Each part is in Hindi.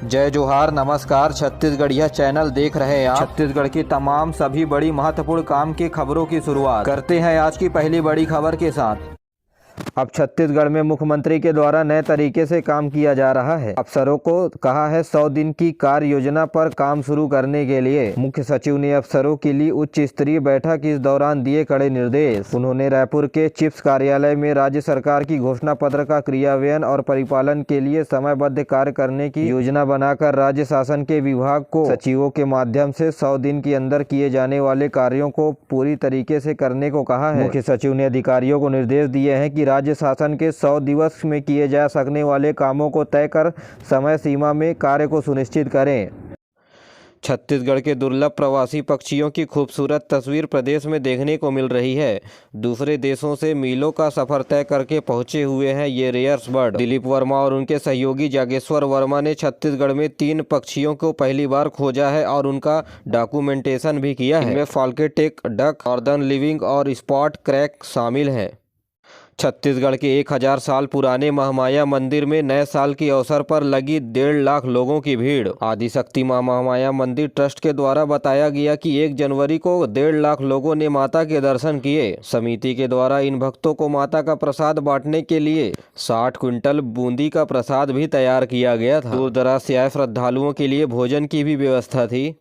जय जोहार, नमस्कार। छत्तीसगढ़िया चैनल देख रहे हैं आप। छत्तीसगढ़ की तमाम सभी बड़ी महत्वपूर्ण काम की खबरों की शुरुआत करते हैं आज की पहली बड़ी खबर के साथ। अब छत्तीसगढ़ में मुख्यमंत्री के द्वारा नए तरीके से काम किया जा रहा है। अफसरों को कहा है 100 दिन की कार्य योजना पर काम शुरू करने के लिए। मुख्य सचिव ने अफसरों के लिए उच्च स्तरीय बैठक इस दौरान दिए कड़े निर्देश। उन्होंने रायपुर के चिप्स कार्यालय में राज्य सरकार की घोषणा पत्र का क्रियान्वयन और परिपालन के लिए समयबद्ध कार्य करने की योजना बनाकर राज्य शासन के विभाग को सचिवों के माध्यम से 100 दिन के अंदर किए जाने वाले कार्यों को पूरी तरीके से करने को कहा है। मुख्य सचिव ने अधिकारियों को निर्देश दिए हैं कि राज्य शासन के 100 दिवस में किए जा सकने वाले कामों को तय कर समय सीमा में कार्य को सुनिश्चित करें। छत्तीसगढ़ के दुर्लभ प्रवासी पक्षियों की खूबसूरत तस्वीर प्रदेश में देखने को मिल रही है। दूसरे देशों से मीलों का सफर तय करके पहुंचे हुए हैं ये रेयर्स बर्ड। दिलीप वर्मा और उनके सहयोगी जागेश्वर वर्मा ने छत्तीसगढ़ में 3 पक्षियों को पहली बार खोजा है और उनका डॉक्यूमेंटेशन भी किया है। इनमें फाल्केटेक डक, नॉर्दर्न लिविंग और स्पॉट क्रैक शामिल हैं। छत्तीसगढ़ के 1000 साल पुराने महामाया मंदिर में नए साल के अवसर पर लगी 1.5 लाख लोगों की भीड़। आदिशक्ति मां महामाया मंदिर ट्रस्ट के द्वारा बताया गया कि 1 जनवरी को 1.5 लाख लोगों ने माता के दर्शन किए। समिति के द्वारा इन भक्तों को माता का प्रसाद बांटने के लिए 60 क्विंटल बूंदी का प्रसाद भी तैयार किया गया था। दूर दराज से आए श्रद्धालुओं के लिए भोजन की भी व्यवस्था थी।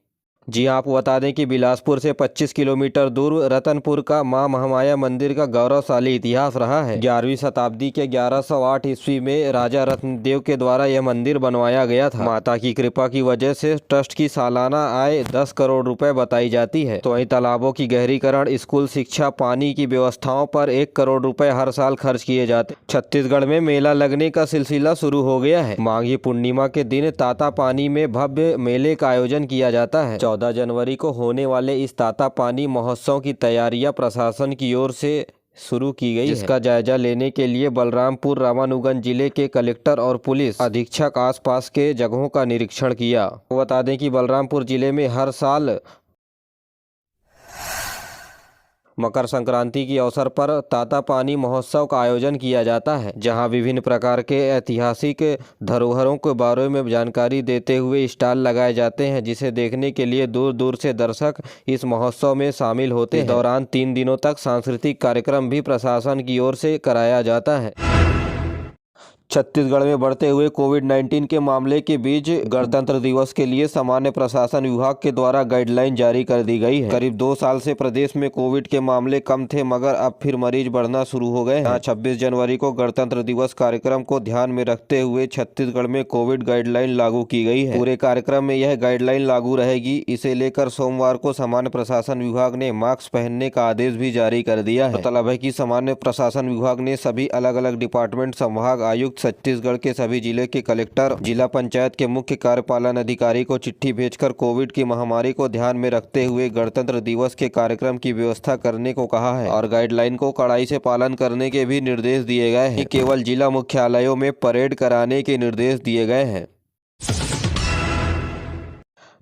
जी आपको बता दें कि बिलासपुर से 25 किलोमीटर दूर रतनपुर का मां महामाया मंदिर का गौरवशाली इतिहास रहा है। 11वीं शताब्दी के 1108 ईस्वी में राजा रत्नदेव के द्वारा यह मंदिर बनवाया गया था। माता की कृपा की वजह से ट्रस्ट की सालाना आय 10 करोड़ रुपए बताई जाती है। तो वहीं तालाबों की गहरीकरण, स्कूल शिक्षा, पानी की व्यवस्थाओं पर 1 करोड़ रुपए हर साल खर्च किए जाते। छत्तीसगढ़ में मेला लगने का सिलसिला शुरू हो गया है। माघी पूर्णिमा के दिन ताता पानी में भव्य मेले का आयोजन किया जाता है। 14 जनवरी को होने वाले इस ताता पानी महोत्सव की तैयारियां प्रशासन की ओर से शुरू की गई है, जिसका जायजा लेने के लिए बलरामपुर रामानुजगंज जिले के कलेक्टर और पुलिस अधीक्षक आसपास के जगहों का निरीक्षण किया। बता दें कि बलरामपुर जिले में हर साल मकर संक्रांति के अवसर पर ताता पानी महोत्सव का आयोजन किया जाता है, जहां विभिन्न प्रकार के ऐतिहासिक धरोहरों के बारे में जानकारी देते हुए स्टॉल लगाए जाते हैं, जिसे देखने के लिए दूर दूर से दर्शक इस महोत्सव में शामिल होते हैं। इस दौरान 3 दिनों तक सांस्कृतिक कार्यक्रम भी प्रशासन की ओर से कराया जाता है। छत्तीसगढ़ में बढ़ते हुए कोविड-19 के मामले के बीच गणतंत्र दिवस के लिए सामान्य प्रशासन विभाग के द्वारा गाइडलाइन जारी कर दी गई है। करीब 2 साल से प्रदेश में कोविड के मामले कम थे, मगर अब फिर मरीज बढ़ना शुरू हो गए हैं। 26 जनवरी को गणतंत्र दिवस कार्यक्रम को ध्यान में रखते हुए छत्तीसगढ़ में कोविड गाइडलाइन लागू की गई है। पूरे कार्यक्रम में यह गाइडलाइन लागू रहेगी। इसे लेकर सोमवार को सामान्य प्रशासन विभाग ने मास्क पहनने का आदेश भी जारी कर दिया है। मतलब है कि सामान्य प्रशासन विभाग ने सभी अलग अलग डिपार्टमेंट, संभाग आयुक्त, छत्तीसगढ़ के सभी जिले के कलेक्टर, जिला पंचायत के मुख्य कार्यपालन अधिकारी को चिट्ठी भेजकर कोविड की महामारी को ध्यान में रखते हुए गणतंत्र दिवस के कार्यक्रम की व्यवस्था करने को कहा है और गाइडलाइन को कड़ाई से पालन करने के भी निर्देश दिए गए हैं। केवल जिला मुख्यालयों में परेड कराने के निर्देश दिए गए हैं।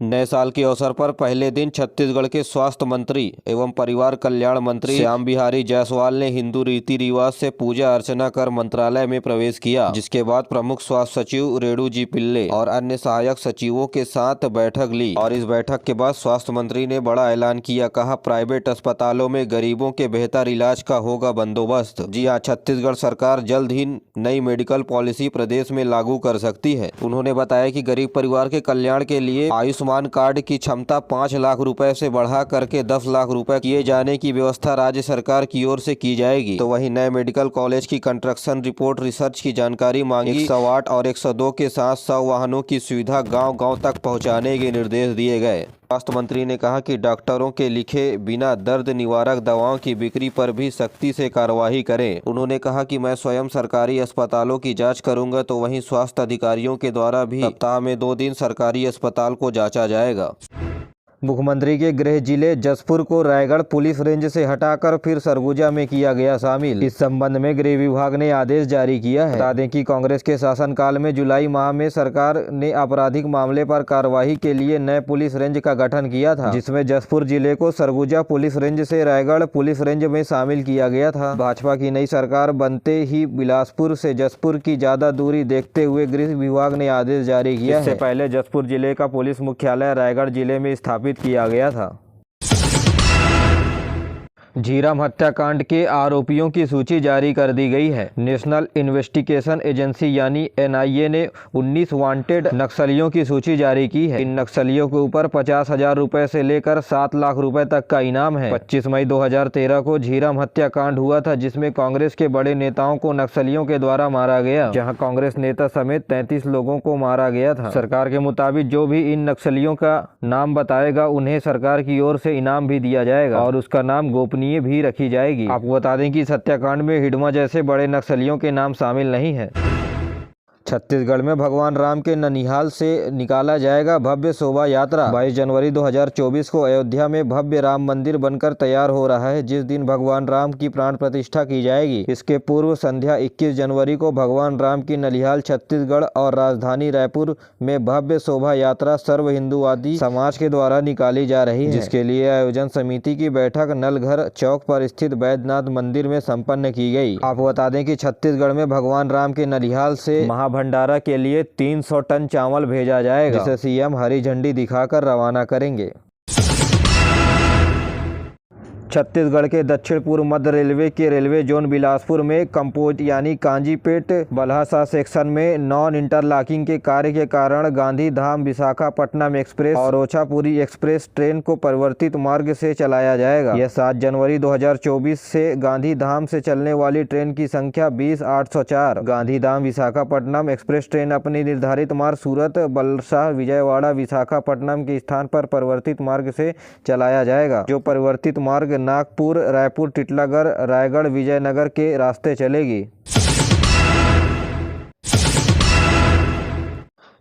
नए साल के अवसर पर पहले दिन छत्तीसगढ़ के स्वास्थ्य मंत्री एवं परिवार कल्याण मंत्री श्याम बिहारी जायसवाल ने हिंदू रीति रिवाज से पूजा अर्चना कर मंत्रालय में प्रवेश किया, जिसके बाद प्रमुख स्वास्थ्य सचिव रेणु जी पिल्ले और अन्य सहायक सचिवों के साथ बैठक ली और इस बैठक के बाद स्वास्थ्य मंत्री ने बड़ा ऐलान किया। कहा, प्राइवेट अस्पतालों में गरीबों के बेहतर इलाज का होगा बंदोबस्त। जी हाँ, छत्तीसगढ़ सरकार जल्द ही नई मेडिकल पॉलिसी प्रदेश में लागू कर सकती है। उन्होंने बताया कि गरीब परिवार के कल्याण के लिए आयुष्मान कार्ड की क्षमता 5 लाख रुपए से बढ़ा करके 10 लाख रुपए किए जाने की व्यवस्था राज्य सरकार की ओर से की जाएगी। तो वहीं नए मेडिकल कॉलेज की कंस्ट्रक्शन रिपोर्ट रिसर्च की जानकारी मांगी। 108 और 102 के साथ 100 वाहनों की सुविधा गांव-गांव तक पहुंचाने के निर्देश दिए गए। स्वास्थ्य मंत्री ने कहा कि डॉक्टरों के लिखे बिना दर्द निवारक दवाओं की बिक्री पर भी सख्ती से कार्रवाई करें। उन्होंने कहा कि मैं स्वयं सरकारी अस्पतालों की जांच करूंगा, तो वहीं स्वास्थ्य अधिकारियों के द्वारा भी सप्ताह में 2 दिन सरकारी अस्पताल को जांचा जाएगा। मुख्यमंत्री के गृह जिले जसपुर को रायगढ़ पुलिस रेंज से हटाकर फिर सरगुजा में किया गया शामिल। इस संबंध में गृह विभाग ने आदेश जारी किया है। बता दें कि कांग्रेस के शासनकाल में जुलाई माह में सरकार ने आपराधिक मामले पर कार्रवाई के लिए नए पुलिस रेंज का गठन किया था, जिसमें जसपुर जिले को सरगुजा पुलिस रेंज से रायगढ़ पुलिस रेंज में शामिल किया गया था। भाजपा की नई सरकार बनते ही बिलासपुर से जसपुर की ज्यादा दूरी देखते हुए गृह विभाग ने आदेश जारी किया है। इससे पहले जसपुर जिले का पुलिस मुख्यालय रायगढ़ जिले में स्थापित किया गया था। झीरम हत्याकांड के आरोपियों की सूची जारी कर दी गई है। नेशनल इन्वेस्टिगेशन एजेंसी यानी एनआईए ने 19 वांटेड नक्सलियों की सूची जारी की है। इन नक्सलियों के ऊपर 50,000 रुपए से लेकर 7 लाख रुपए तक का इनाम है। 25 मई 2013 को झीरम हत्याकांड हुआ था, जिसमें कांग्रेस के बड़े नेताओं को नक्सलियों के द्वारा मारा गया, जहाँ कांग्रेस नेता समेत 33 लोगों को मारा गया था। सरकार के मुताबिक जो भी इन नक्सलियों का नाम बताएगा उन्हें सरकार की ओर से इनाम भी दिया जाएगा और उसका नाम गोपनीय भी रखी जाएगी। आपको बता दें कि इस हत्याकांड में हिडमा जैसे बड़े नक्सलियों के नाम शामिल नहीं है। छत्तीसगढ़ में भगवान राम के ननिहाल से निकाला जाएगा भव्य शोभा यात्रा। 22 जनवरी 2024 को अयोध्या में भव्य राम मंदिर बनकर तैयार हो रहा है, जिस दिन भगवान राम की प्राण प्रतिष्ठा की जाएगी। इसके पूर्व संध्या 21 जनवरी को भगवान राम की ननिहाल छत्तीसगढ़ और राजधानी रायपुर में भव्य शोभा यात्रा सर्व हिंदूवादी समाज के द्वारा निकाली जा रही है, जिसके लिए आयोजन समिति की बैठक नलघर चौक पर स्थित बैद्यनाथ मंदिर में संपन्न की गई। आपको बता दें कि छत्तीसगढ़ में भगवान राम के ननिहाल से भंडारा के लिए 300 टन चावल भेजा जाएगा, जिसे सीएम हरी झंडी दिखाकर रवाना करेंगे। छत्तीसगढ़ के दक्षिण पूर्व मध्य रेलवे के रेलवे जोन बिलासपुर में कंपोज यानी कांजीपेट बल्हासा सेक्शन में नॉन इंटरलॉकिंग के कार्य के कारण गांधी धाम विशाखापट्टनम एक्सप्रेस और ओछापुरी एक्सप्रेस ट्रेन को परिवर्तित मार्ग से चलाया जाएगा। यह 7 जनवरी 2024 से गांधी धाम से चलने वाली ट्रेन की संख्या 20,804 गांधी धाम विशाखापट्टनम एक्सप्रेस ट्रेन अपनी निर्धारित मार्ग सूरत बलसा विजयवाड़ा विशाखापट्टनम के स्थान पर परिवर्तित मार्ग से चलाया जाएगा, जो परिवर्तित मार्ग नागपुर, रायपुर, टिटलागढ़, रायगढ़, विजयनगर के रास्ते चलेगी।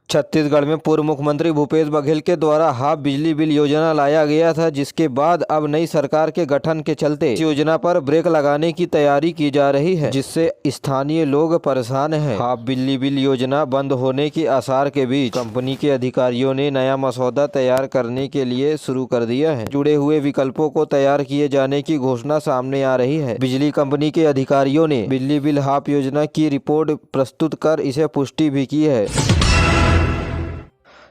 छत्तीसगढ़ में पूर्व मुख्यमंत्री भूपेश बघेल के द्वारा हाफ बिजली बिल योजना लाया गया था, जिसके बाद अब नई सरकार के गठन के चलते इस योजना पर ब्रेक लगाने की तैयारी की जा रही है, जिससे स्थानीय लोग परेशान हैं। हाफ बिजली बिल योजना बंद होने के आसार के बीच कंपनी के अधिकारियों ने नया मसौदा तैयार करने के लिए शुरू कर दिया है। जुड़े हुए विकल्पों को तैयार किए जाने की घोषणा सामने आ रही है। बिजली कंपनी के अधिकारियों ने बिजली बिल हाफ योजना की रिपोर्ट प्रस्तुत कर इसे पुष्टि भी की है।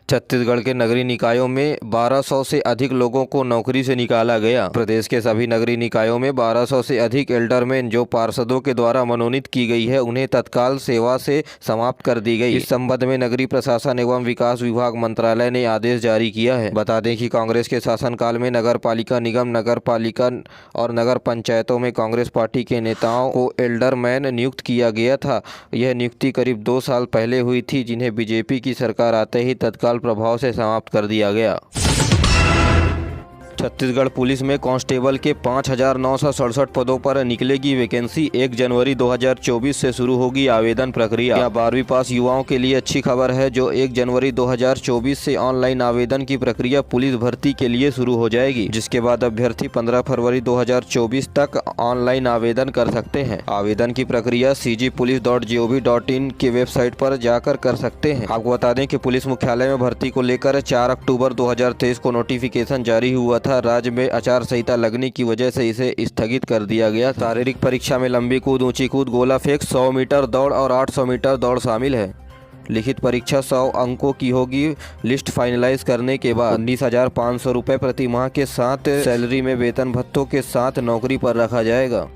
छत्तीसगढ़ के नगरीय निकायों में 1200 से अधिक लोगों को नौकरी से निकाला गया। प्रदेश के सभी नगरीय निकायों में 1200 से अधिक एल्डरमैन जो पार्षदों के द्वारा मनोनीत की गई है, उन्हें तत्काल सेवा से समाप्त कर दी गई। इस संबंध में नगरीय प्रशासन एवं विकास विभाग मंत्रालय ने आदेश जारी किया है। बता दें कि कांग्रेस के शासनकाल में नगर पालिका निगम, नगर पालिका और नगर पंचायतों में कांग्रेस पार्टी के नेताओं को एल्डरमैन नियुक्त किया गया था। यह नियुक्ति करीब 2 साल पहले हुई थी, जिन्हें बीजेपी की सरकार आते ही तत्काल प्रभाव से समाप्त कर दिया गया। छत्तीसगढ़ पुलिस में कांस्टेबल के 5,967 पदों पर निकलेगी वैकेंसी। 1 जनवरी 2024 से शुरू होगी आवेदन प्रक्रिया। यह 12वीं पास युवाओं के लिए अच्छी खबर है, जो 1 जनवरी 2024 से ऑनलाइन आवेदन की प्रक्रिया पुलिस भर्ती के लिए शुरू हो जाएगी, जिसके बाद अभ्यर्थी 15 फरवरी 2024 तक ऑनलाइन आवेदन कर सकते हैं। आवेदन की प्रक्रिया cgpolice.gov.in की वेबसाइट पर जाकर कर सकते हैं। आपको बता दें कि पुलिस मुख्यालय में भर्ती को लेकर 4 अक्टूबर 2023 को नोटिफिकेशन जारी हुआ था। राज्य में आचार संहिता लगने की वजह से इसे स्थगित कर दिया गया। शारीरिक परीक्षा में लंबी कूद, ऊंची कूद, गोला फेंक, 100 मीटर दौड़ और 800 मीटर दौड़ शामिल है। लिखित परीक्षा 100 अंकों की होगी। लिस्ट फाइनलाइज करने के बाद 19,500 रुपये प्रति माह के साथ सैलरी में वेतन भत्तों के साथ नौकरी पर रखा जाएगा।